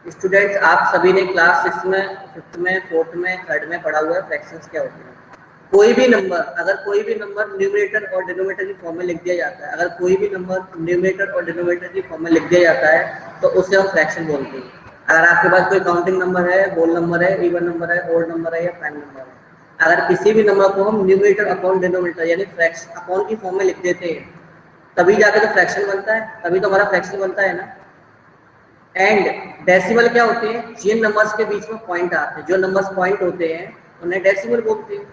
Students, आप सभी ने क्लास 6 में, 5th में, 4th में, 3rd में पढ़ा हुआ है फ्रैक्शंस क्या होते हैं। कोई भी नंबर, अगर कोई भी नंबर न्यूमरेटर और डिनोमिनेटर की फॉर्म में लिख दिया जाता है, अगर कोई भी नंबर न्यूमरेटर और डिनोमिनेटर की फॉर्म में लिख दिया जाता है तो उसे हम फ्रैक्शन बोलते हैं। अगर आपके पास कोई काउंटिंग नंबर है, होल नंबर है, इवन नंबर है, ओड नंबर है या प्राइम नंबर है, अगर किसी भी नंबर को हम न्यूमरेटर अपॉन डिनोमिनेटर यानी फ्रैक्शन अपॉन की फॉर्म में लिख देते हैं, तभी जाके तो फ्रैक्शन बनता है, तभी तो हमारा फ्रैक्शन बनता है ना। एंड डेसिमल क्या होते हैं? जिन नंबर्स के बीच में पॉइंट आते हैं, जो नंबर्स पॉइंट होते हैं उन्हें डेसिमल बोलते हैं।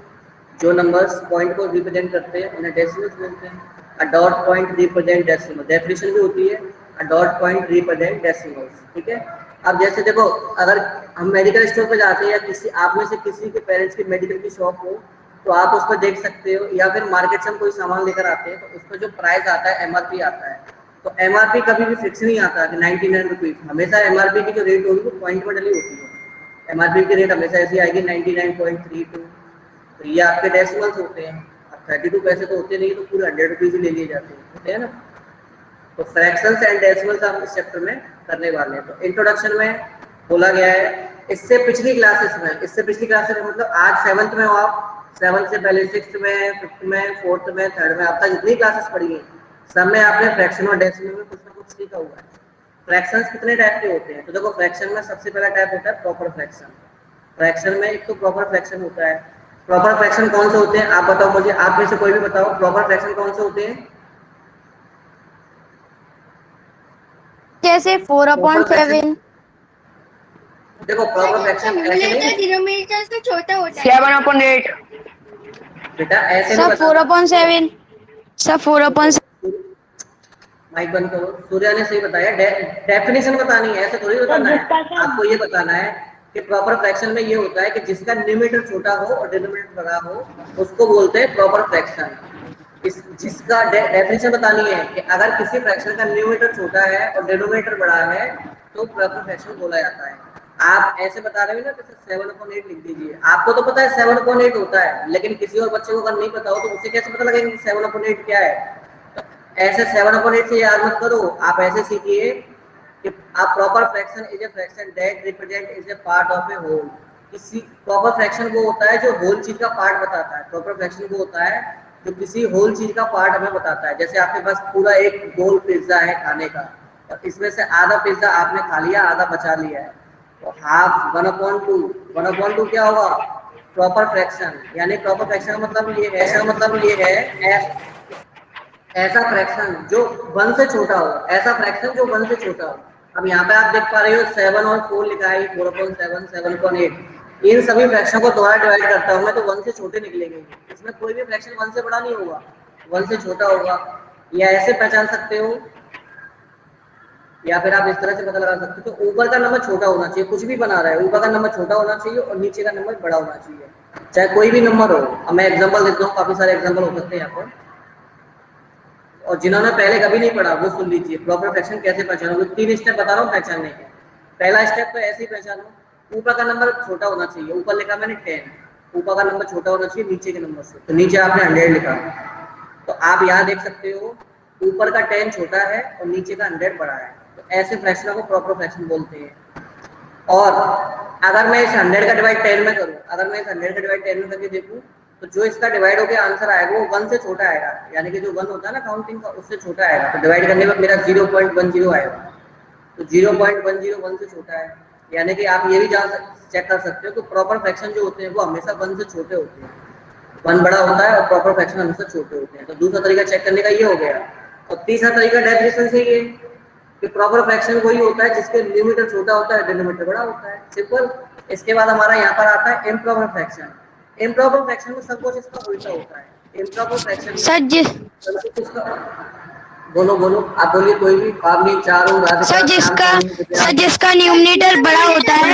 जो नंबर्स पॉइंट को रिप्रेजेंट करते हैं उन्हें डेसिमल्स बोलते हैं। A dot point represent decimal, definition भी होती है a dot point represent decimals. ठीक है। अब जैसे देखो, अगर हम मेडिकल स्टोर पे जाते हैं या किसी आप में से किसी के पेरेंट्स की मेडिकल की शॉप हो, तो आप उस पर देख सकते हो, या फिर मार्केट से हम कोई सामान लेकर आते हैं तो उस पर जो प्राइस आता है एमआरपी आता है। तो एमआरपी कभी भी फिक्स नहीं आता कि 99 रुपीज, हमेशा एमआरपी की जो रेट होगी वो पॉइंट में डली होती है। एमआरपी की रेट हमेशा ऐसी आएगी 99.32। तो ये आपके डेसिमल्स होते हैं। अब 32 पैसे तो होते नहीं, तो पूरे 100 रुपीज ही ले लिए जाते हैं, होते हैं ना। तो फ्रैक्शंस एंड डेसिमल्स हम इस चैप्टर में करने वाले हैं। तो इंट्रोडक्शन में बोला गया है, इससे पिछली क्लासेस में मतलब आज 7th में हो आप, 7th से पहले 6th में, 5th में, 4th में, 3rd में, अब तक जितनी क्लासेस पढ़ी है सब में आपने फ्रैक्शन और डेसिमल में कुछ ना कुछ सीखा हुआ है। फ्रैक्शंस कितने टाइप के होते हैं? तो देखो, फ्रैक्शन में सबसे पहला टाइप होता है प्रॉपर फ्रैक्शन। फ्रैक्शन में एक तो प्रॉपर फ्रैक्शन होता है। प्रॉपर फ्रैक्शन कौन से होते हैं आप बताओ मुझे, आप में से कोई भी बताओ प्रॉपर फ्रैक्शन कौन से होते हैं? जैसे प्रॉपर फ्रैक्शन, 4/7। देखो प्रॉपर फ्रैक्शन ऐसे नहीं, डिनोमिनेटर से छोटा होता है। 7/8। बेटा ऐसे नहीं सब बताना। 4/7। सब 4/7। देखो, माइक बंद करो। सूर्या ने सही बताया, डेफिनेशन बतानी है, ऐसे थोड़ी बताना है। आपको ये बताना है कि प्रॉपर फ्रैक्शन में ये होता है कि जिसका न्यूमरेटर छोटा हो और डिनोमिनेटर बड़ा हो, उसको बोलते हैं प्रॉपर फ्रैक्शन। इस जिसका डेफिनेशन बतानी है कि अगर किसी फ्रैक्शन का न्यूमरेटर छोटा है और डिनोमिनेटर बड़ा है तो प्रॉपर फ्रैक्शन बोला जाता है। आप ऐसे बता रहे हो ना, जैसे 7/8 लिख दीजिए। आपको तो पता है 7/8 होता है, लेकिन किसी और बच्चे को अगर नहीं पता हो तो उसे कैसे पता लगेगा कि 7/8 क्या है? ऐसे 7/8 से याद मत करो, आप ऐसे सीखिए कि आप proper fraction is a fraction that represent is a part of a whole. किसी प्रॉपर फ्रैक्शन वो होता है जो होल चीज का पार्ट बताता है। प्रॉपर फ्रैक्शन वो होता है जो किसी होल चीज का पार्ट हमें बताता है। जैसे आपके पास पूरा एक गोल पिज्जा है खाने का, और इसमें से आधा पिज्जा आपने खा लिया, आधा बचा लिया है, तो हाफ 1/2, 1/2 क्या होगा? Proper fraction. यानी प्रॉपर फ्रैक्शन का मतलब ये है ऐसा फ्रैक्शन जो 1 से छोटा हो, ऐसा फ्रैक्शन जो 1 से छोटा हो। अब यहाँ पे आप देख पा रहे हो 7 और 4 लिखा है, 4/7, 7/8। इन सभी फ्रैक्शन को दोबारा डिवाइड करता हूँ मैं तो 1 से छोटे निकलेंगे। इसमें कोई भी फ्रैक्शन 1 से बड़ा नहीं होगा, 1 से छोटा होगा। या ऐसे पहचान सकते हो, या फिर आप इस तरह से पता लगा सकते हो। तो ऊपर का नंबर छोटा होना चाहिए, कुछ भी बना रहा है ऊपर का नंबर छोटा होना चाहिए और नीचे का नंबर बड़ा होना चाहिए, चाहे कोई भी नंबर हो। अब मैं एग्जांपल देता हूँ, काफी सारे एग्जांपल हो सकते हैं यहाँ पर, और जिन्होंने पहले कभी नहीं पढ़ा वो सुन लीजिए। प्रॉपर फ्रैक्शन कैसे पहचानोगे? 3 स्टेप बता रहा हूँ पहचानने के। पहला स्टेप तो ऐसे ही पहचानो, ऊपर का नंबर छोटा होना चाहिए। ऊपर लिखा मैंने 10, ऊपर का नंबर छोटा होना चाहिए नीचे के नंबर से, तो नीचे आपने 100 लिखा। तो आप यहाँ देख सकते हो ऊपर का 10 छोटा है और नीचे का 100 बड़ा है, तो ऐसे फ्रैक्शन को प्रॉपर फ्रैक्शन बोलते हैं। और अगर मैं इस 100 का डिवाइड 10 में करूं, अगर मैं इस 100 का डिवाइड 10 में करके देखूं, तो जो इसका डिवाइड होकर आंसर आएगा वो 1 से छोटा आएगा। यानी कि जो 1 होता है ना काउंटिंग का, उससे छोटा आएगा। तो डिवाइड करने में मेरा 0.10 आएगा, तो 0.10 1 से छोटा है। यानी कि आप ये भी चेक कर सकते हो कि प्रॉपर फ्रैक्शन जो होते हैं वो हमेशा 1 से छोटे होते हैं। 1 बड़ा होता है और प्रॉपर फ्रैक्शन हमेशा छोटे होते हैं। तो दूसरा तरीका चेक करने का ये हो गया। और तीसरा तरीका डेफिनेशन से ये कि प्रॉपर फ्रैक्शन वही होता है जिसके न्यूमरेटर छोटा होता है, डिनोमिनेटर बड़ा होता है, सिंपल। इसके बाद हमारा यहाँ पर आता है इम्प्रॉपर फ्रैक्शन। इम्प्रॉपर फ्रैक्शन में सब कुछ इसका उल्टा होता है। इम्प्रॉपर फ्रैक्शन में सर जिस सब कुछ इसका, बोलो बोलो, आप बोलिए कोई भी। पावनी, चारू, सर राधिका, श्याम, जिसका सोनी, सर दिव्यांश। जिसका न्यूमरेटर बड़ा होता है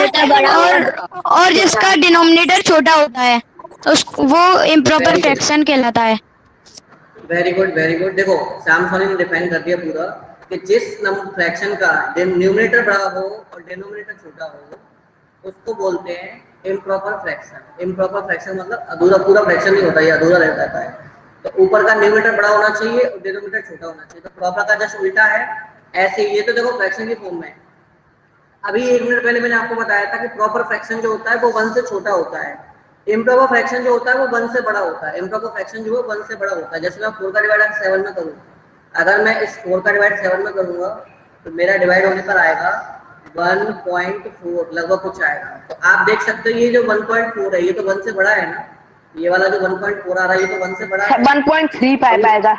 और जिसका डिनोमिनेटर छोटा होता है, वो इम्प्रॉपर वेरी गुड, फ्रैक्शन कहलाता है। Very good, very good. देखो श्याम सोनी ने डिफाइन कर दिया पूरा कि जिस फ्रैक्शन का न्यूमरेटर बड़ा हो और डिनोमिनेटर छोटा हो उसको बोलते हैं इम्प्रॉपर फ्रैक्शन। इम्प्रॉपर फ्रैक्शन मतलब अधूरा, पूरा फ्रैक्शन नहीं होता, ये अधूरा रह जाता है। तो ऊपर का न्यूमरेटर बड़ा होना चाहिए और डिनोमिनेटर छोटा होना चाहिए। तो प्रॉपर का जस्ट उल्टा है। ऐसे ये तो देखो फ्रैक्शन की फॉर्म में, अभी 1 मिनट पहले मैंने आपको बताया था कि प्रॉपर फ्रैक्शन जो होता है वो 1 से छोटा होता है, इम्प्रॉपर फ्रैक्शन जो होता है वो 1 से बड़ा होता है। इम्प्रॉपर फ्रैक्शन जो है 1 से बड़ा होता है। जैसे मैं 4 का डिवाइड 7 में करूँ, अगर मैं इस 4 का डिवाइड 7 में करूंगा तो मेरा डिवाइड होने पर आएगा 1.4 लगभग कुछ आएगा। तो आप देख सकते हो ये जो 1.4 है ये तो 1 से बड़ा है ना, ये वाला जो 1.4 आ रहा है ये तो 1 से बड़ा है। 1.3 पाएगा।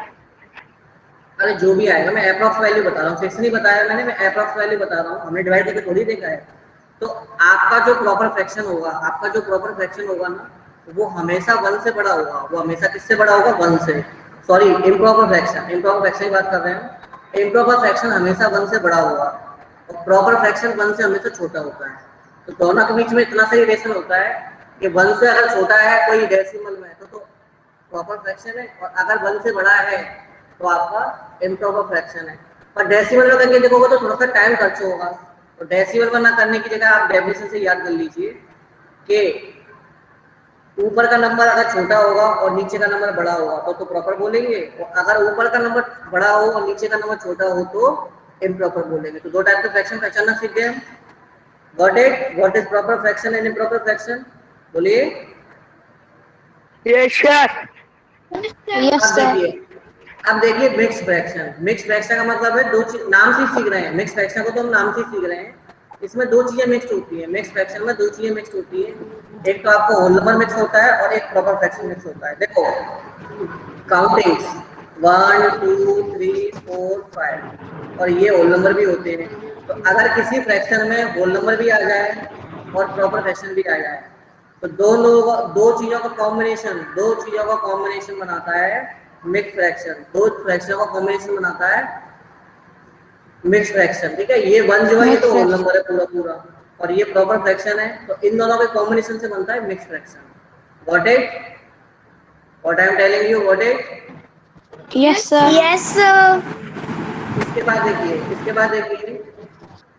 अरे जो भी आएगा, मैं अप्रॉक्स वैल्यू बता रहा हूँ, फिक्स नहीं बताया मैंने, मैं अप्रॉक्स वैल्यू बता रहा हूँ, हमने डिवाइड करके थोड़ी देखा है। तो आपका जो प्रॉपर फ्रैक्शन होगा, आपका जो प्रॉपर फ्रैक्शन होगा ना, वो हमेशा 1 से बड़ा होगा। वो हमेशा किससे बड़ा होगा? 1 से। Sorry, improper fraction, improper fraction की बात कर रहे हैं। इम्प्रॉपर फ्रैक्शन हमेशा 1 से बड़ा होगा और प्रॉपर फ्रैक्शन 1 से हमेशा छोटा होता है। तो दोनों के बीच में इतना सा रिलेशन होता है कि 1 से अगर छोटा है कोई डेसिमल में तो प्रॉपर फ्रैक्शन है, और अगर 1 से बड़ा है तो आपका इम्प्रॉपर फ्रैक्शन है। पर डेसिमल में करके देखोगे तो थोड़ा सा टाइम खर्च होगा। तो डेसिमल में ना करने की जगह आप डेफिनेशन से याद कर लीजिए कि ऊपर का नंबर अगर छोटा होगा और नीचे का नंबर बड़ा होगा तो प्रॉपर बोलेंगे, और अगर ऊपर का नंबर बड़ा हो और नीचे का नंबर छोटा हो तो इम्प्रॉपर बोलेंगे। तो 2 टाइप के फ्रैक्शन पहचानना सीख गए हम। Got it? What is proper fraction and improper fraction? बोलिए। Yes sir. Yes sir. अब देखिए मिक्स फ्रैक्शन। मिक्स फ्रैक्शन का मतलब है दो चीज, नाम से सीख रहे हैं। मिक्स फ्रैक्शन को तो हम नाम से सीख रहे हैं। इसमें 2 चीजें मिक्स होती है। मिक्स फ्रैक्शन में 2 चीजें मिक्स होती है, एक तो आपको होल नंबर मिक्स होता है और एक प्रॉपर फ्रैक्शन मिक्स होता है। देखो काउंटिंग्स 1 2 3 4 5 और ये होल नंबर भी होते हैं। तो अगर किसी फ्रैक्शन में होल नंबर भी आ जाए और प्रॉपर फ्रैक्शन भी आ जाए तो दो चीजों का कॉम्बिनेशन बनाता है मिक्स फ्रैक्शन। 2 फ्रैक्शनों का कॉम्बिनेशन बनाता है मिक्स फ्रैक्शन। ठीक है, ये 1 जो है ये तो होल नंबर है पूरा पूरा, और ये प्रॉपर फ्रैक्शन है, तो इन दोनों के कॉम्बिनेशन से बनता है mix fraction. Got it? What I am telling you, got it? Yes sir. Yes sir. इसके बाद देखिए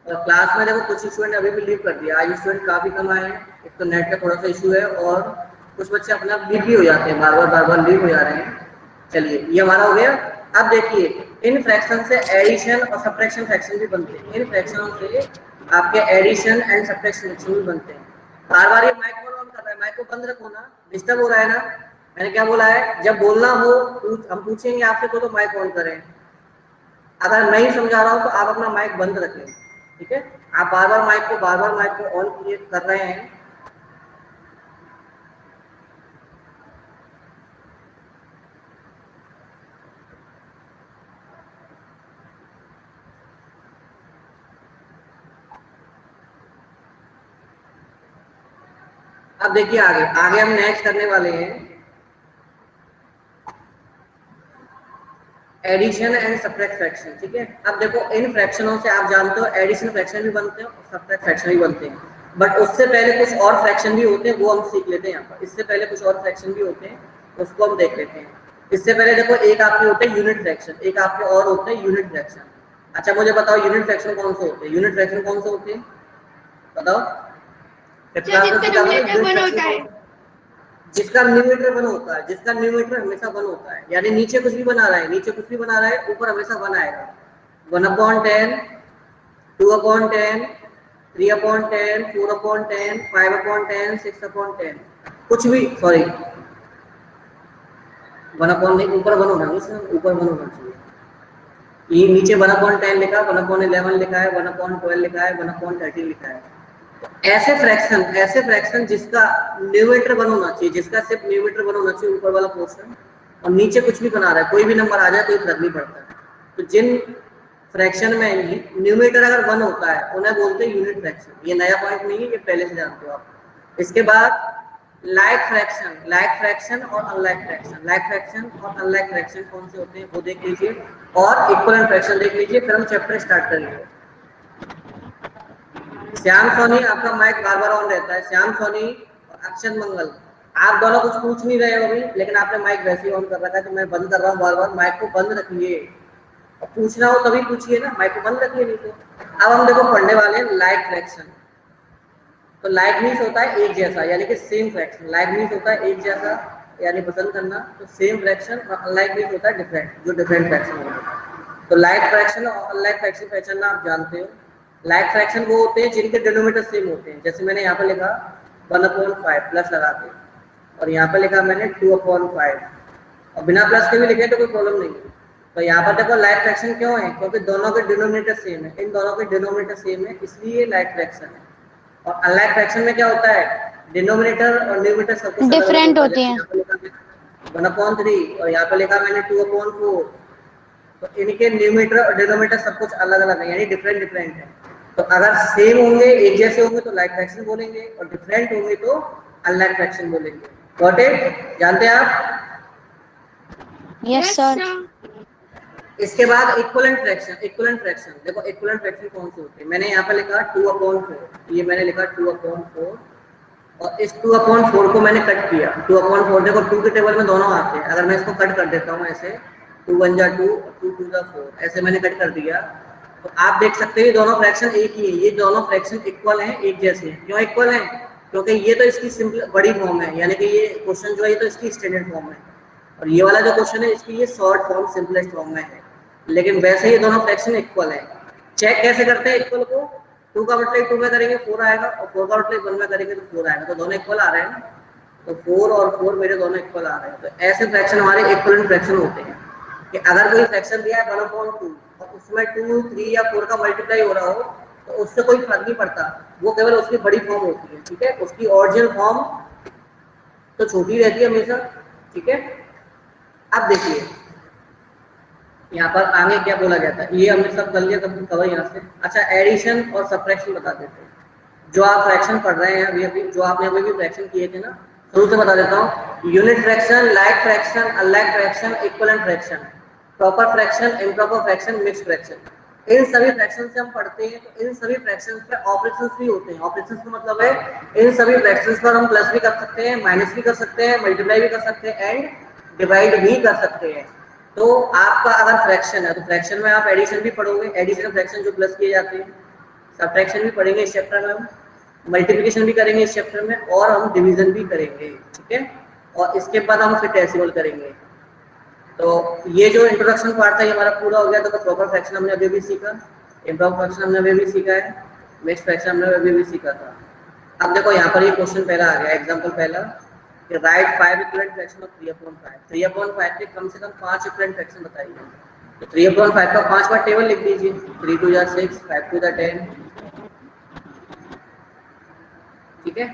क्लास में देखो कुछ स्टूडेंट अभी भी लीव कर दिया। आज स्टूडेंट काफी कम आए हैं, एक तो नेट का थोड़ा सा इशू है और कुछ बच्चे अपने आप लीव भी हो जाते हैं, बार बार लीव हो जा रहे हैं। चलिए ये हमारा हो गया। अब देखिए इन फ्रैक्शन से एडिशन और सब्ट्रैक्शन फ्रैक्शन भी बनते हैं। इन फ्रैक्शनों से आपके एडिशन एंड सब्ट्रैक्शन फ्रैक्शन भी बनते हैं। बार बार ये माइक कौन ऑन कर रहा है? माइक को बंद रखो ना, डिस्टर्ब हो रहा है ना। मैंने क्या बोला है, जब बोलना हो हम पूछेंगे आपसे तो माइक ऑन करें। अगर नहीं समझा रहा हूं तो आप अपना माइक बंद रखें। ठीक है, आप बार बार माइक को ऑन किए कर रहे हैं। अब देखिए आगे हम नेक्स्ट करने वाले हैं एडिशन एंड सब्ट्रैक्ट फ्रैक्शन। ठीक है, अब देखो इन फ्रैक्शनों से आप जानते हो एडिशन फ्रैक्शन भी बनते हैं और सब्ट्रैक्ट फ्रैक्शन भी बनते हैं, बट उससे पहले कुछ और फ्रैक्शन भी होते हैं, वो हम सीख लेते हैं यहाँ पर। इससे पहले कुछ और फ्रैक्शन भी होते हैं, उसको हम देख लेते हैं। इससे पहले देखो एक आपके होते हैं यूनिट फ्रैक्शन, एक आपके और होते हैं यूनिट फ्रैक्शन। अच्छा मुझे बताओ यूनिट फ्रैक्शन कौन से होते हैं? यूनिट फ्रैक्शन कौन से होते हैं बताओ? जिसका न्यूमरेटर 1 होता है, जिसका न्यूमरेटर हमेशा 1 होता है, यानी नीचे कुछ भी बना रहा है, नीचे कुछ भी बना रहा है, ऊपर हमेशा 1 आएगा। 1/10, 2/10, 3/10, 4/10, 5/10, 6/10, कुछ भी, सॉरी 1/, नहीं ऊपर 1 होना चाहिए, ऊपर 1 होना चाहिए। ये नीचे 1/10 लिखा, 1/11 लिखा है, 1/12 लिखा है, 1/13 लिखा है। ऐसे फ्रैक्शन जिसका न्यूमरेटर 1 होना चाहिए, जिसका सिर्फ न्यूमरेटर 1 होना चाहिए ऊपर वाला पोर्शन, और नीचे कुछ भी बना रहा है, कोई भी नंबर आ जाए कोई फर्क नहीं पड़ता। तो जिन फ्रैक्शन में न्यूमरेटर अगर 1 होता है उन्हें बोलते हैं यूनिट फ्रैक्शन। ये नया पॉइंट नहीं है, ये पहले से जानते हो आप। इसके बाद लाइक फ्रैक्शन और अनलाइक फ्रैक्शन। लाइक फ्रैक्शन और अनलाइक फ्रैक्शन कौन से होते हैं वो देख लीजिए, और इक्विवेलेंट फ्रैक्शन देख लीजिए, फिर हम चैप्टर स्टार्ट करेंगे। श्याम सोनी, आपका माइक बार बार ऑन रहता है। श्याम सोनी और अक्षत मंगल, आप दोनों कुछ पूछ नहीं रहे हो अभी, लेकिन आपने माइक वैसे ही ऑन कर रखा है, तो मैं बंद कर रहा हूँ बार बार। माइक को बंद रखिए, और पूछना हो तभी पूछिए ना, माइक को बंद रखिए नहीं तो। अब हम देखो पढ़ने वाले हैं लाइक फ्रैक्शन। तो लाइक मीन्स होता है एक जैसा, यानी कि सेम फ्रैक्शन। लाइक मीन्स होता है एक जैसा, यानी पसंद करना, तो सेम फ्रैक्शन। और अनलाइक मीन्स होता है डिफरेंट, जो डिफरेंट फ्रैक्शन होता है। तो लाइक फ्रैक्शन और अनलाइक फ्रैक्शन पहचानना आप जानते हो। लाइक फ्रैक्शन वो होते हैं जिनके डिनोमिनेटर सेम होते हैं, जैसे मैंने यहाँ पर लिखा 1/5 प्लस लगा के, और यहाँ पर लिखा मैंने 2/5, और बिना प्लस के भी लिखे तो कोई प्रॉब्लम नहीं है। तो यहाँ पर देखो लाइक फ्रैक्शन क्यों है, क्योंकि दोनों के डिनोमिनेटर सेम है, इन दोनों के डिनोमिनेटर सेम है, इसलिए लाइक फ्रैक्शन है। और अनलाइक फ्रैक्शन में क्या होता है, डिनोमिनेटर और न्यूमरेटर सब कुछ डिफरेंट होते हैं। 1/3 और यहाँ पे लिखा मैंने 2/4, तो इनके न्यूमरेटर और डिनोमिनेटर सब कुछ अलग अलग है, यानी डिफरेंट डिफरेंट है। तो अगर सेम होंगे, एक जैसे होंगे तो लाइक फ्रैक्शन बोलेंगे, और डिफरेंट होंगे तो अनलाइक फ्रैक्शन बोलेंगे। Got it? जानते हैं आप? Yes sir. इसके बाद इक्विवेलेंट फ्रैक्शन। इक्विवेलेंट फ्रैक्शन देखो, इक्विवेलेंट फ्रैक्शन कौन से होते हैं, मैंने यहाँ पे लिखा 2/4, ये मैंने लिखा 2/4, और इस 2/4 को मैंने कट किया। 2/4 देखो 2 के टेबल में दोनों आते हैं, अगर मैं इसको कट कर देता हूँ ऐसे, 2 1 जा 2, 2 2 जा 4, ऐसे मैंने कट कर दिया, तो आप देख सकते हैं दोनों फ्रैक्शन एक ही है, ये दोनों फ्रैक्शन इक्वल हैं, एक जैसे हैं। क्यों इक्वल हैं? क्योंकि ये तो इसकी सिंपल बड़ी फॉर्म है, यानी कि ये क्वेश्चन जो है ये तो इसकी स्टैंडर्ड फॉर्म है, और ये वाला जो क्वेश्चन है इसकी ये शॉर्ट फॉर्म सिंपलेस्ट फॉर्म में है, लेकिन वैसे ही दोनों फ्रैक्शन इक्वल है। चेक कैसे करते हैं इक्वल को? 2 का मल्टीप्लाई 2 में करेंगे 4 आएगा, और 4 का मल्टीप्लाई 1 में करेंगे तो 4 आएगा, तो दोनों इक्वल आ रहे हैं, तो 4 और 4 मेरे दोनों इक्वल आ रहे हैं। तो ऐसे फ्रैक्शन हमारे इक्विवेलेंट फ्रैक्शन होते हैं कि अगर कोई फ्रैक्शन दिया है 1/2 और उसमें 2 3 या 4 का मल्टीप्लाई हो रहा हो तो उससे कोई फर्क नहीं पड़ता, वो केवल उसकी बड़ी फॉर्म होती है, ठीक है, उसकी ओरिजिनल फॉर्म तो छोटी रहती है हमेशा, ठीक है। अब देखिए यहाँ पर आगे क्या बोला गया था, ये हमने सब कर लिया, कवर यहाँ से। अच्छा, एडिशन और सब्ट्रैक्शन बता देते हैं, जो आप फ्रैक्शन पढ़ रहे हैं अभी, जो आपने अभी भी फ्रैक्शन किए थे ना, शुरू से बता देता हूँ। Unit fraction, like fraction, unlike fraction, equivalent fraction, proper fraction, improper fraction, mixed fraction, इन सभी फ्रैक्शन से हम पढ़ते हैं। तो इन सभी फ्रैक्शन पे ऑपरेशंस भी होते हैं। ऑपरेशंस का मतलब है इन सभी फ्रैक्शंस पर हम प्लस भी कर सकते हैं, माइनस भी कर सकते हैं, मल्टीप्लाई भी कर सकते हैं, एंड डिवाइड भी कर सकते हैं। तो आपका अगर फ्रैक्शन है तो फ्रैक्शन में आप एडिशन भी पढ़ोगे, एडिशन फ्रैक्शन जो प्लस किए जाते हैं, सब्ट्रैक्शन भी पढ़ेंगे इस चैप्टर में हम, मल्टीप्लिकेशन भी करेंगे इस चैप्टर में, और हम डिवीजन भी करेंगे, ठीक है। और इसके बाद हम फिर डेसिमल करेंगे। तो ये जो इंट्रोडक्शन पार्ट था ये हमारा पूरा हो गया। तो प्रॉपर फ्रैक्शन हमने अभी भी सीखा, इम्प्रॉपर फ्रैक्शन हमने अभी भी सीखा है, मिक्स्ड फ्रैक्शन हमने अभी भी सीखा था। अब देखो यहाँ पर ये क्वेश्चन पहला आ गया, एग्जाम्पल पहला, कि राइट 5 इक्विवेलेंट फ्रैक्शन ऑफ 3/5। 3/5 के कम से कम 5 इक्विवेलेंट फ्रैक्शन बताइए। तो 3/5 का 5 बार टेबल लिख दीजिए, 3 2 जा 6, 5 2 जा 10, ठीक है।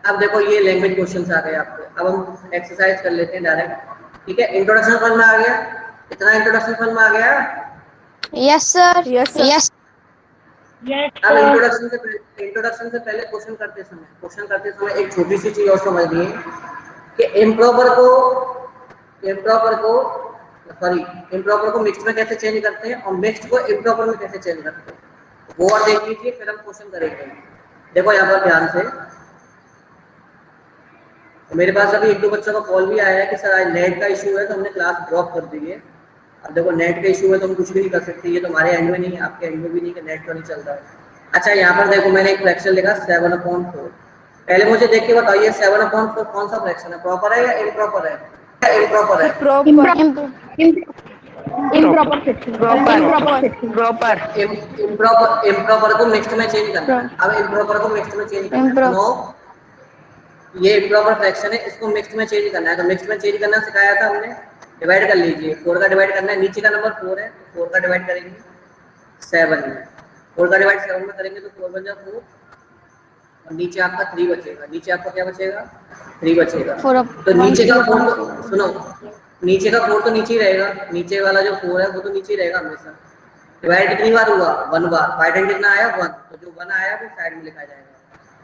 अब देखो ये लैंग्वेज क्वेश्चन आ गए आपको। अब हम एक्सरसाइज कर लेते हैं डायरेक्ट, ठीक है। इंट्रोडक्शन समझ में आ गया? इतना इंट्रोडक्शन समझ में आ गया? Yes sir. यस। अब इंट्रोडक्शन से पहले क्वेश्चन करते समय एक छोटी सी चीज और समझिए कि इम्प्रॉपर को मिक्स्ड में कैसे चेंज करते हैं और मिक्स्ड को इम्प्रॉपर में कैसे चेंज करते हैं, वो और देख लीजिए, फिर हम क्वेश्चन करेंगे। देखो यहाँ पर ध्यान से, मेरे पास अभी 1-2 बच्चों का कॉल भी आया है कि सर आज नेट का इशू है तो हमने क्लास ड्रॉप कर दी है। अब देखो नेट का इशू है तो हम कुछ भी नहीं कर सकते, ये तो हमारे एंड में नहीं है, आपके एंड में भी नहीं कि नेट तो नहीं चल रहा है। अच्छा, यहाँ पर देखो मैंने एक फ्रैक्शन लिखा 7/4। पहले मुझे देख के बताइए 7/4 कौन सा फ्रैक्शन है, प्रॉपर है या इम्प्रॉपर है? इम्प्रॉपर है। इम्प्रॉपर को मिक्स्ड में चेंज करना। अब इम्प्रॉपर को मिक्स्ड में चेंज करना, नो, ये इम्प्रॉपर फ्रैक्शन है, इसको मिक्स्ड में चेंज करना है। तो मिक्स्ड में चेंज करना सिखाया था हमने, डिवाइड कर लीजिए। 4 का डिवाइड करना है, नीचे का नंबर 4 है तो 4 का डिवाइड करेंगे 7 में, 4 का डिवाइड 7 में करेंगे तो 4 बन जाए 4, और नीचे आपका 3 बचेगा। नीचे आपका क्या बचेगा? 3 बचेगा। तो नीचे का 4 तो सुनो, नीचे का 4 तो नीचे ही रहेगा, नीचे वाला जो 4 है वो तो नीचे ही रहेगा हमेशा। डिवाइड कितनी बार हुआ? 1 बार। पाइडेंट कितना आया? 1, तो जो 1 आया वो साइड में लिखा जाएगा,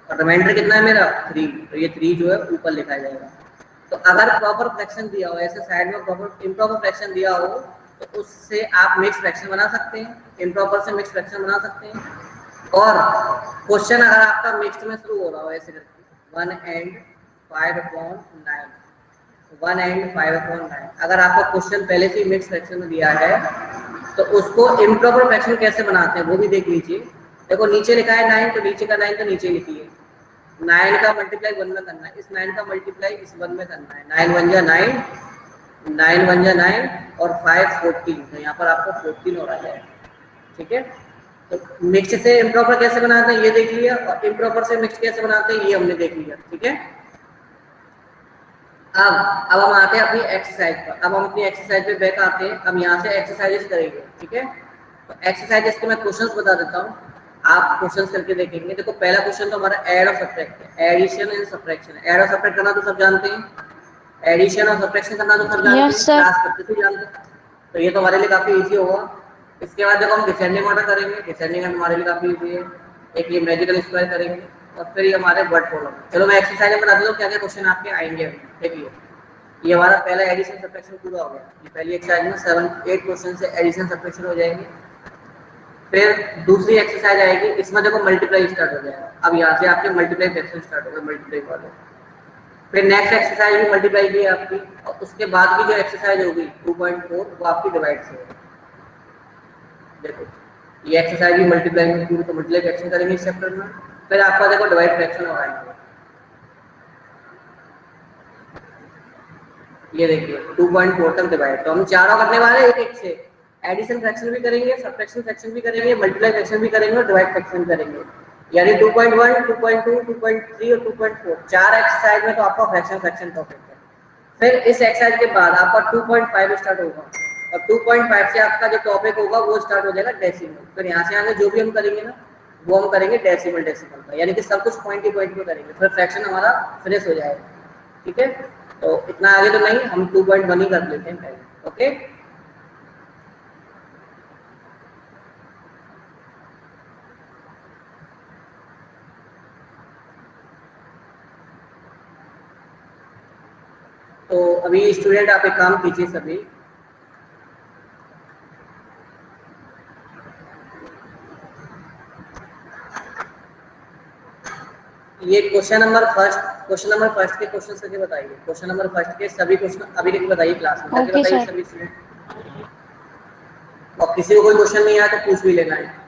और रिमाइंडर कितना है मेरा? 3, तो ये 3 जो है ऊपर लिखा जाएगा। तो अगर प्रॉपर फ्रैक्शन दिया हो, ऐसे साइड में प्रॉपर इम्प्रॉपर फ्रैक्शन दिया हो तो उससे आप मिक्स फ्रैक्शन बना सकते हैं, इम्प्रॉपर से मिक्स फ्रैक्शन बना सकते हैं। और क्वेश्चन अगर आपका मिक्स्ड में शुरू हो रहा हो ऐसे करके 1 and 5/9, 1 and 5/9, अगर आपका क्वेश्चन पहले से ही मिक्स फ्रैक्शन में दिया है तो उसको इम्प्रॉपर फ्रैक्शन कैसे बनाते हैं वो भी देख लीजिए। देखो नीचे लिखा है 9, तो नीचे का 9 तो नीचे लिखिए, 9 का मल्टीप्लाई 1 में करना है, इस 9 का मल्टीप्लाई इस 1 में करना है। 9 1 जा 9, 9 1 जा 9, और 5 14, तो यहाँ पर आपको 14 हो रहा है, ठीक है। तो मिक्स से इम्प्रॉपर कैसे बनाते हैं ये देख लिया, और इम्प्रॉपर से मिक्स कैसे बनाते हैं ये हमने देख लिया, ठीक है। अब हम आते हैं अपनी एक्सरसाइज पर। अब हम अपनी एक्सरसाइज पे बैक आते हैं। अब यहाँ से एक्सरसाइजेस करेंगे, ठीक है। तो एक्सरसाइजेस के मैं क्वेश्चंस बता देता हूँ, आप क्वेश्चंस करके देखेंगे। देखो पहला क्वेश्चन तो हमारा ऐड और सब्ट्रैक्ट है, एडिशन एंड सब्ट्रैक्शन। ऐड और सब्ट्रैक्ट करना तो सब जानते हैं, एडिशन और सब्ट्रैक्शन करना तो सब जानते हैं, यस सर। क्लास करते थे जानते हैं, तो ये तो हमारे लिए काफी इजी होगा। इसके बाद देखो हम डिसेंडिंग ऑर्डर करेंगे, डिसेंडिंग हमारे लिए काफी इजी है। एक ये मैजिकल स्क्वायर करेंगे और फिर ये हमारे वर्ड प्रॉब्लम। चलो मैं एक्सरसाइज में बता देता हूँ क्या क्या क्वेश्चन आपके आएंगे। देखिए ये हमारा पहला एडिशन सब्ट्रैक्शन पूरा हो गया। ये पहली एक्सरसाइज में 7-8 क्वेश्चन से एडिशन सब्ट्रैक्शन हो जाएंगे। फिर दूसरी एक्सरसाइज आएगी, इसमें देखो मल्टीप्लाई स्टार्ट हो जाएगा। अब यहाँ से आपके मल्टीप्लाई फ्रैक्शन स्टार्ट होगा, मल्टीप्लाई वाले। फिर नेक्स्ट एक्सरसाइज भी मल्टीप्लाई की है आपकी, और उसके बाद की जो एक्सरसाइज होगी 2.4 वो आपकी डिवाइड से होगी। देखो ये एक्सरसाइज भी मल्टीप्लाई में पूरी, तो मल्टीप्लाई फ्रैक्शन करेंगे इस चैप्टर में। फिर आपका देखो डिवाइड फ्रैक्शन लगाएंगे। ये देखिए 2.4 तक डिवाइड, तो हम चारों करने वाले हैं एक एक से। एडिशन फ्रैक्शन भी करेंगे, सब्ट्रैक्शन फ्रैक्शन भी करेंगे, मल्टीप्लाई फ्रैक्शन भी करेंगे और डिवाइड फ्रैक्शन करेंगे। यानी 2.1, 2.2, 2.3 और 2.4 चार एक्सरसाइज में तो आपका फ्रैक्शन फ्रैक्शन टॉपिक है। फिर इस एक्सरसाइज के बाद आपका 2.5 स्टार्ट होगा, और 2.5 से आपका जो टॉपिक होगा वो स्टार्ट हो जाएगा डेसिमल। फिर यहाँ से आगे जो भी हम करेंगे ना वो हम करेंगे डेसिमल डेसिमल का, यानी कि सब कुछ पॉइंट ही पॉइंट पे करेंगे। फिर फ्रैक्शन हमारा फिनिश हो जाएगा, ठीक है। तो इतना आगे तो नहीं, हम 2.1 ही कर लेते हैं पहले, ओके। तो अभी स्टूडेंट आप एक काम कीजिए सभी, ये क्वेश्चन नंबर फर्स्ट के क्वेश्चन करके बताइए। क्वेश्चन नंबर फर्स्ट के सभी क्वेश्चन अभी लिख बताइए क्लास में, करके ओके बताइए सर। सभी स्टूडेंट। और किसी को कोई क्वेश्चन नहीं आया तो पूछ भी लेना है।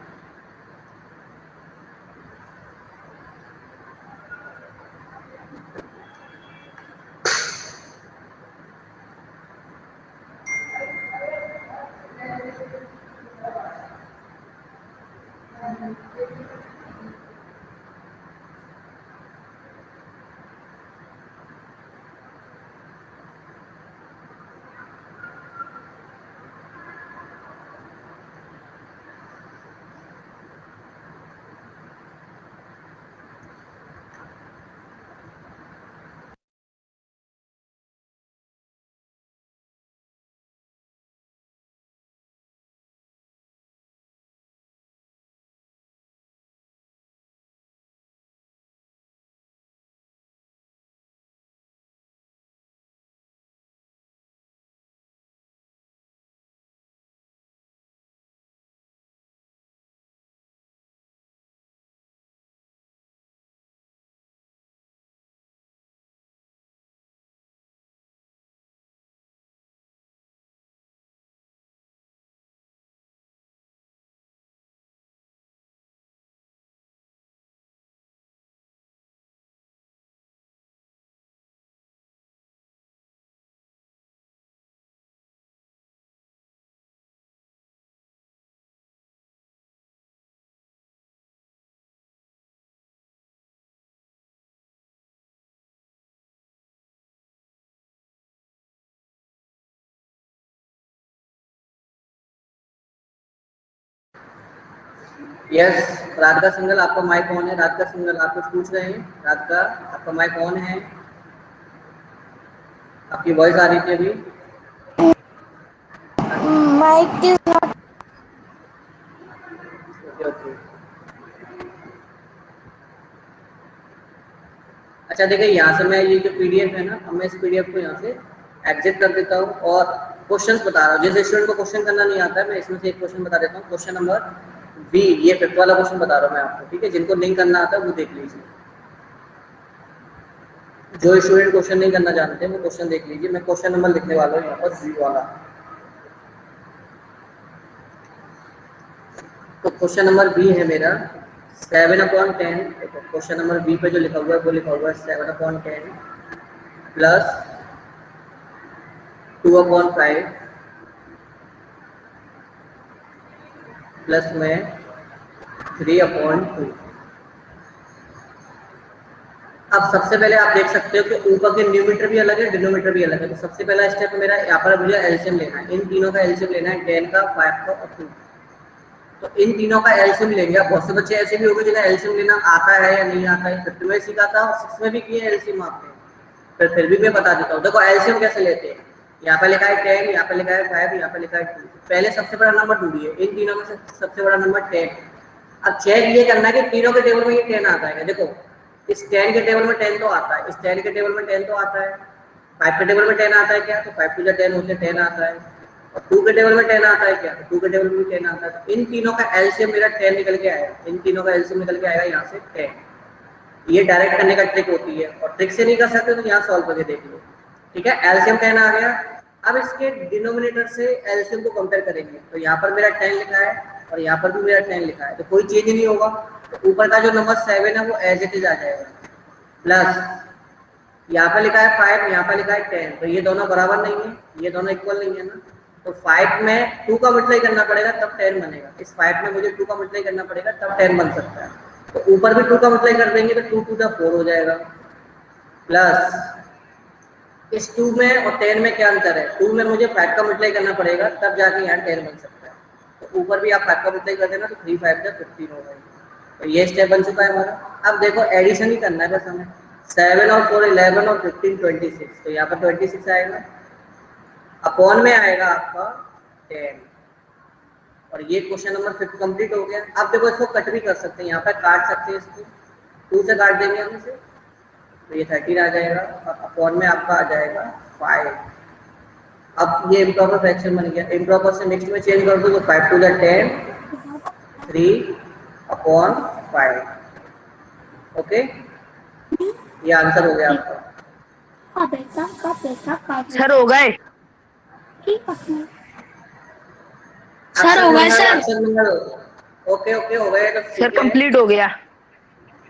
यस राधिका सिंगल आपका माइक ऑन है। राधिका सिंगल आप कुछ पूछ रहे हैं? राधिका आपका माइक ऑन है, आपकी वॉइस आ रही थी अभी। Mic is not. Okay okay. अच्छा देखिए यहाँ से मैं ये जो पीडीएफ है ना, अब मैं इस पीडीएफ को यहाँ से एग्जिट कर देता हूँ और क्वेश्चंस बता रहा हूँ। जिस स्टूडेंट को क्वेश्चन करना नहीं आता है मैं इसमें से एक क्वेश्चन बता देता हूँ। क्वेश्चन नंबर बी, ये फिफ्थ वाला क्वेश्चन बता रहा हूँ मैं आपको, ठीक है। जिनको नहीं करना आता वो देख लीजिए, जो स्टूडेंट क्वेश्चन नहीं करना जानते वो क्वेश्चन देख लीजिए। मैं क्वेश्चन नंबर लिखने वाला हूँ यहाँ पर बी वाला। तो क्वेश्चन नंबर बी है मेरा 7/10। क्वेश्चन नंबर बी पे जो लिखा हुआ है वो लिखा हुआ है 7/10 प्लस 2/5 प्लस में 3/2। अब सबसे पहले आप देख सकते हो कि ऊपर के न्यूमरेटर भी अलग है, डिनोमिनेटर भी अलग है। तो सबसे पहला स्टेप मेरा यहाँ पर मुझे एलसीएम लेना है, इन तीनों का एलसीएम लेना है, 10 का, 5 का और 2। तो इन तीनों का एलसीएम लेंगे। बहुत से बच्चे ऐसे भी होंगे जिन्हें एलसीएम लेना आता है या नहीं आता है, 5th में सीखा था और 6th में भी किए एलसीएम आपने, फिर भी मैं बता देता हूँ। देखो एलसीएम कैसे लेते हैं, यहाँ पे लिखा है 10, यहाँ पे लिखा है 5, यहाँ पे लिखा है 2। पहले सबसे बड़ा नंबर ढूंढिए, इन तीनों में से सबसे बड़ा नंबर 10। अब चेक ये करना है कि तीनों के टेबल में ये 10 आता है। देखो इस 10 के टेबल में 10 तो आता है, इस 10 के टेबल में 10 तो आता है, 5 के टेबल में 10 आता है क्या, तो 5 टू 10 होते 10 आता है, और 2 के टेबल में 10 आता है क्या, तो 2 के टेबल में भी 10 आता है। तो इन तीनों का एलसीएम मेरा 10 निकल के आएगा, इन तीनों का एलसीएम निकल के आएगा यहाँ से 10। ये डायरेक्ट करने का ट्रिक होती है, और ट्रिक से नहीं कर सकते तो यहाँ सॉल्व करके देख लो। ठीक है, एलसीएम 10 आ गया। अब इसके डिनोमिनेटर से एलसीएम को कंपेयर करेंगे। तो यहाँ पर मेरा 10 लिखा है और यहाँ पर भी मेरा 10 लिखा है, तो कोई चेंज नहीं होगा। तो ऊपर का जो नंबर 7 है वो एज इट इज आ जाएगा, प्लस यहाँ पे लिखा है 5, यहाँ पे लिखा है 10। तो ये दोनों बराबर नहीं है, ये दोनों इक्वल नहीं है ना। तो 5 में 2 का मल्टीप्लाई करना पड़ेगा तब 10 बनेगा, इस 5 में मुझे 2 का मल्टीप्लाई करना पड़ेगा तब 10 बन सकता है। तो ऊपर भी 2 का मल्टीप्लाई कर देंगे तो 2 टू द 4 हो जाएगा, प्लस इस 2 में और 10 में क्या अंतर है, 2 में मुझे 5 का मल्टीप्लाई करना पड़ेगा तब जाके यहाँ 10 बन सकता है। तो ऊपर भी आप 5 का मल्टीप्लाई कर देना तो 3 5 जा 15 हो जाएगा। तो ये स्टेप बन चुका है हमारा। अब देखो एडिशन ही करना है बस हमें, 7 और 4 11 और 15 26। तो यहाँ पर 26 आएगा, अपॉन में आएगा आपका 10, और ये क्वेश्चन नंबर 5 कंप्लीट हो गया। अब देखो इसको कट भी कर सकते हैं, यहाँ पर काट सकते हैं, इसको 2 से काट देंगे हम इसे, तो ये 13 आ जाएगा, और अपॉन में आपका आ जाएगा 5। अब ये इम्प्रॉपर फ्रैक्शन बन गया, इम्प्रॉपर से नेक्स्ट में चेंज कर दो तो 5 टू 10, 3/5। ओके, ये आंसर हो गया आपका। सर हो गए, सर हो गए सर। ओके ओके हो गए तो सर कंप्लीट हो गया।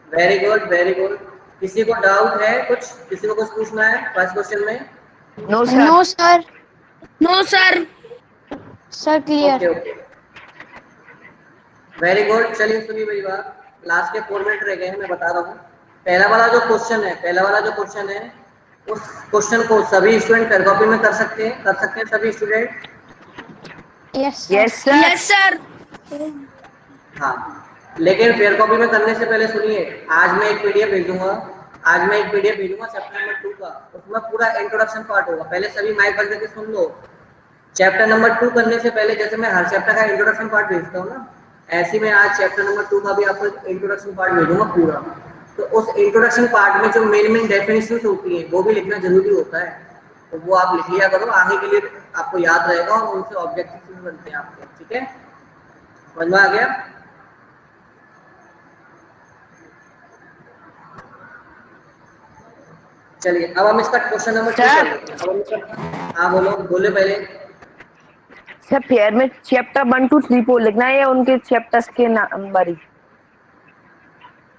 Very good very good. किसी को डाउट है कुछ, किसी को कुछ पूछना है फर्स्ट क्वेश्चन में? No sir. No sir. No sir. Sir clear. Okay okay very good. चलिए सुनिए मेरी बात, लास्ट के 4 मिनट रह गए हैं, मैं बता रहा हूँ। पहला वाला जो क्वेश्चन है उस क्वेश्चन को सभी स्टूडेंट पेन कॉपी में कर सकते हैं सभी student? Yes sir. Yes sir. हाँ, लेकिन पेयर कॉपी में करने से पहले सुनिए, आज मैं एक पीडीएफ भेजूंगा चैप्टर नंबर 2 का, उसमें पूरा इंट्रोडक्शन पार्ट होगा। पहले सभी माइक बंद करके सुन लो। चैप्टर नंबर 2 करने से पहले जैसे मैं हर चैप्टर का इंट्रोडक्शन पार्ट भेजता हूँ ना, ऐसे में आज चैप्टर नंबर 2 का भी आपको इंट्रोडक्शन पार्ट भेजूंगा पूरा। तो उस इंट्रोडक्शन पार्ट में जो मेन डेफिनेशंस होती हैं वो भी लिखना जरूरी होता है, तो वो आप लिख लिया करो, आगे के लिए आपको याद रहेगा और उनसे ऑब्जेक्टिव बनते हैं आपके। ठीक है, समझ में आ गया? चलिए अब हम इसका क्वेश्चन नंबर 2 हाँ बोलो पहले। सर पेयर में चैप्टर 1 2 3 4 लिखना है या उनके चैप्टर्स के नंबर ही?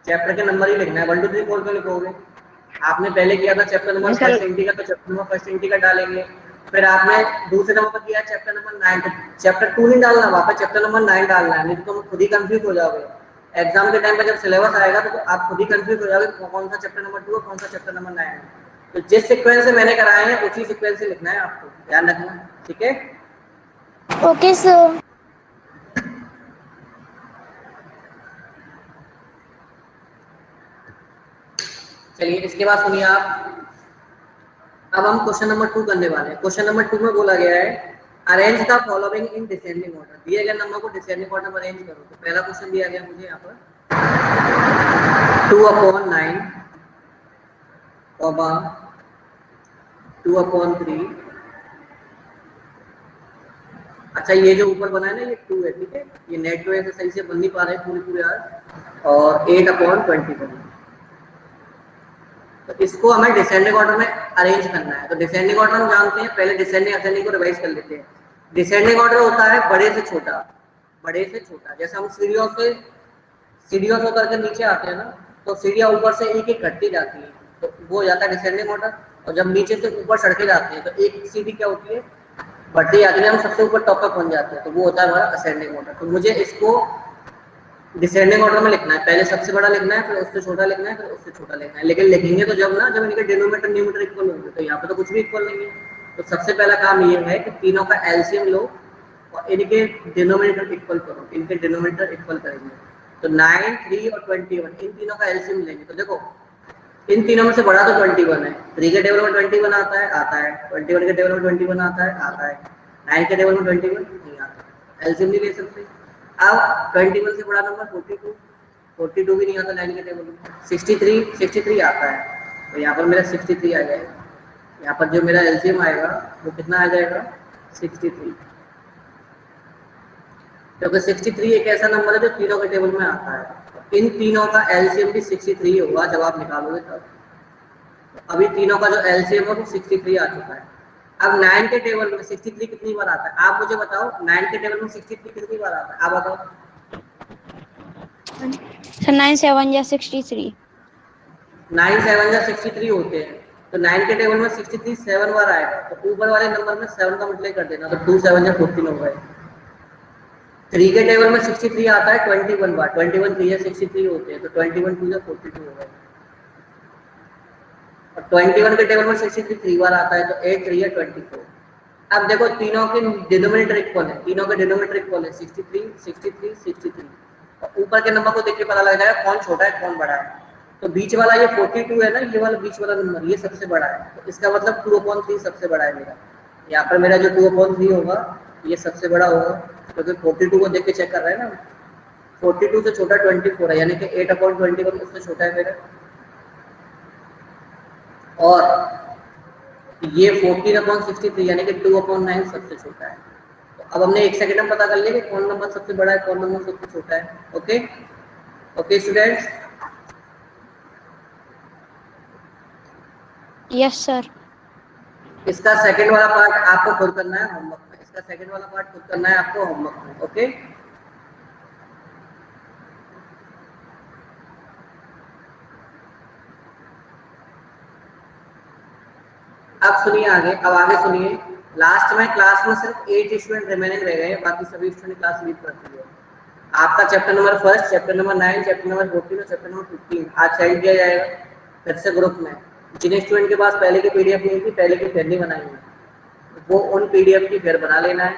चैप्टर के नंबर ही लिखना है, 1 2 3 4 क्यों लिखोगे? आपने पहले किया था चैप्टर नंबर फर्स्ट एंटी का, तो चैप्टर नंबर फर्स्ट एंटी का डालेंगे। फिर आपने दूसरे नंबर पर किया चैप्टर नंबर 9, तो चैप्टर 2 नहीं डालना, वहाँ पर चैप्टर नंबर 9 डालना है, नहीं तो तुम खुद ही कंफ्यूज हो जाओगे। एग्जाम के टाइम पर जब सिलेबस आएगा तो आप खुद ही कंफ्यूज हो जाओगे कौन सा चैप्टर नंबर 2 और कौन सा चैप्टर नंबर 9 है। तो जिस सीक्वेंस से मैंने कराए हैं उसी सीक्वेंस से लिखना है आपको, ध्यान रखना। ठीक है, ओके सर। चलिए इसके बाद सुनिए आप, अब हम क्वेश्चन नंबर 2 करने वाले हैं। क्वेश्चन नंबर 2 में बोला गया है arrange the following in descending order. दिए गए नंबर को डिसेंडिंग ऑर्डर में अरेंज करो। तो पहला क्वेश्चन दिया गया मुझे यहाँ पर 2/9, 2/3। अच्छा ये जो ऊपर बना है ना ये 2 है, ठीक है, ये नेट की वजह से सही से बन नहीं पा रहे पूरे आज। और 8/21। तो इसको हमें डिसेंडिंग ऑर्डर में अरेंज करना है। तो डिसेंडिंग ऑर्डर हम जानते हैं, पहले डिसेंडिंग असेंडिंग को रिवाइज कर लेते हैं। डिसेंडिंग ऑर्डर होता है बड़े से छोटा। जैसे हम सीढ़ियों से उतर के नीचे आते हैं ना, तो सीढ़ियाँ ऊपर से एक एक घटती जाती है, तो वो हो जाता है डिसेंडिंग ऑर्डर। और जब नीचे से ऊपर सड़के जाते हैं तो एक सीढ़ी क्या होती है, बढ़ती जाती है, हम सबसे ऊपर टॉप तक पहुंच जाते हैं, तो वो होता है हमारा असेंडिंग ऑर्डर। तो मुझे इसको डिसेंडिंग ऑर्डर में लिखना है, पहले सबसे बड़ा लिखना है, फिर उससे छोटा लिखना है, फिर उससे छोटा लिखना है। लेकिन लिखेंगे तो जब ना, जब इनके डिनोमिनेटर न्यूमरेटर इक्वल होंगे। तो यहाँ पे तो कुछ भी इक्वल नहीं है। तो सबसे पहला काम ये है कि तीनों का एलसीएम लो और इनके डिनोमिनेटर इक्वल करो। इनके डिनोमिनेटर इक्वल करेंगे तो 9, 3 और 21, इन तीनों का एलसीएम लेंगे। तो देखो इन तीनों में से बड़ा तो 21 है। 3 के टेबल में 21 आता है, आता है। 21 के टेबल में 21 आता है, आता है। 9 के टेबल में 21 नहीं आता, एलसीएम नहीं ले सकते। अब 21 से बड़ा नंबर 42, 42 भी नहीं आता 9 के टेबल में। 63 आता है, तो यहाँ पर मेरा 63 आ जाएगा। यहाँ पर जो मेरा एलसीएम आएगा वो कितना आ जाएगा, 63। क्योंकि 63 एक ऐसा नंबर है जो तीनों के टेबल में आता है। इन तीनों का एलसीएम भी 63 होगा जब आप निकालोगे तब। अभी तीनों का जो एलसीएम है वो 63 आ चुका है। अब 9 के टेबल में 63 कितनी बार आता है, आप मुझे बताओ। 9 के टेबल में 63 कितनी बार आता है, आप बताओ। सर 9 7 या 63। 9 7 या 63 होते हैं। तो 9 के टेबल में 63 7 बार आएगा, तो ऊपर वाले नंबर में 7 का मल्टीप्लाई कर देना, तो 2 7 या 14 हो गए। 3 के टेबल में 63 आता है 21 बार, 21 3 या 63 होते हैं, तो 21 2 या 42 हो गए। और 21 के टेबल में 63 3 बार आता है, तो 8 3 या 24। अब देखो तीनों के डिनोमिनेटर इक्वल है, तीनों के डिनोमिनेटर इक्वल है 63 63 63। और ऊपर के नंबर को देख के पता लग जाएगा कौन छोटा है कौन बड़ा है। तो बीच वाला ये 42 है ना, ये वाला बीच वाला नंबर ये सबसे बड़ा है, तो इसका मतलब 2/3 सबसे बड़ा है मेरा। यहाँ पर मेरा जो 2/3 होगा ये सबसे बड़ा होगा, क्योंकि 42 को देख के चेक कर रहे हैं ना। 42 से छोटा 24 है, यानी कि 8/21 उससे छोटा है मेरा। और ये 14/63 यानी कि 2/9 सबसे छोटा है। तो अब हमने एक सेकंड में पता कर लिया कि कौन नंबर सबसे बड़ा है कौन नंबर सबसे छोटा है। Okay okay students. Yes sir. इसका सेकंड वाला पार्ट आपको खुद करना है होमवर्क में, इसका सेकंड वाला पार्ट खुद करना है आपको होमवर्क में। ओके अब सुनिए आगे, अब आगे सुनिए। लास्ट में क्लास में सिर्फ 8 स्टूडेंट रिमेनिंग रह गए, बाकी सभी स्टूडेंट क्लास लीव कर दिए। आपका chapter number 1, chapter number 9, chapter number 14 और चैप्टर नंबर 15 आज सेंड किया जाएगा फिर से ग्रुप में। जिन स्टूडेंट के पास पहले की पीडीएफ नहीं थी, पहले की फिर नहीं बनाई है, वो उन पीडीएफ की फिर बना लेना है।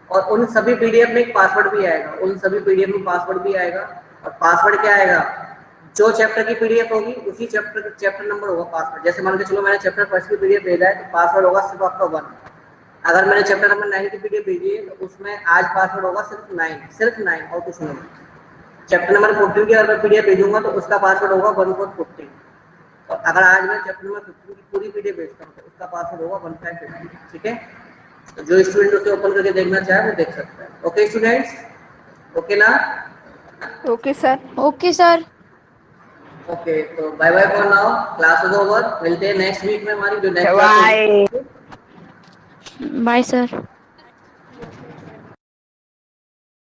और उन सभी पीडीएफ में एक पासवर्ड भी आएगा, उन सभी पीडीएफ में पासवर्ड भी आएगा। और पासवर्ड क्या आएगा, जो चैप्टर की पीडीएफ होगी उसी चैप्टर नंबर होगा पासवर्ड। जैसे मान के चलो मैंने चैप्टर 1 की पीडीएफ भेजा है, तो पासवर्ड होगा सिर्फ आपका 1। अगर मैंने चैप्टर नंबर 9 की पीडीएफ भेजी है, तो उसमें आज पासवर्ड होगा सिर्फ 9 और कुछ नहीं। चैप्टर नंबर 14 की अगर मैं पीडीएफ भेजूंगा तो उसका पासवर्ड होगा 1/14। और अगर आज मैं चैप्टर नंबर 15 की पूरी पीडीएफ भेजता हूँ तो उसका पासवर्ड होगा 1550। ठीक है, तो जो स्टूडेंट उसे ओपन करके देखना चाहे वो देख सकता है। ओके स्टूडेंट्स, ओके ना? Okay sir. Okay sir. Okay, तो bye bye for now, class is over. मिलते हैं नेक्स्ट वीक में, हमारी जो नेक्स्ट क्लास बाय। होगी। Bye sir.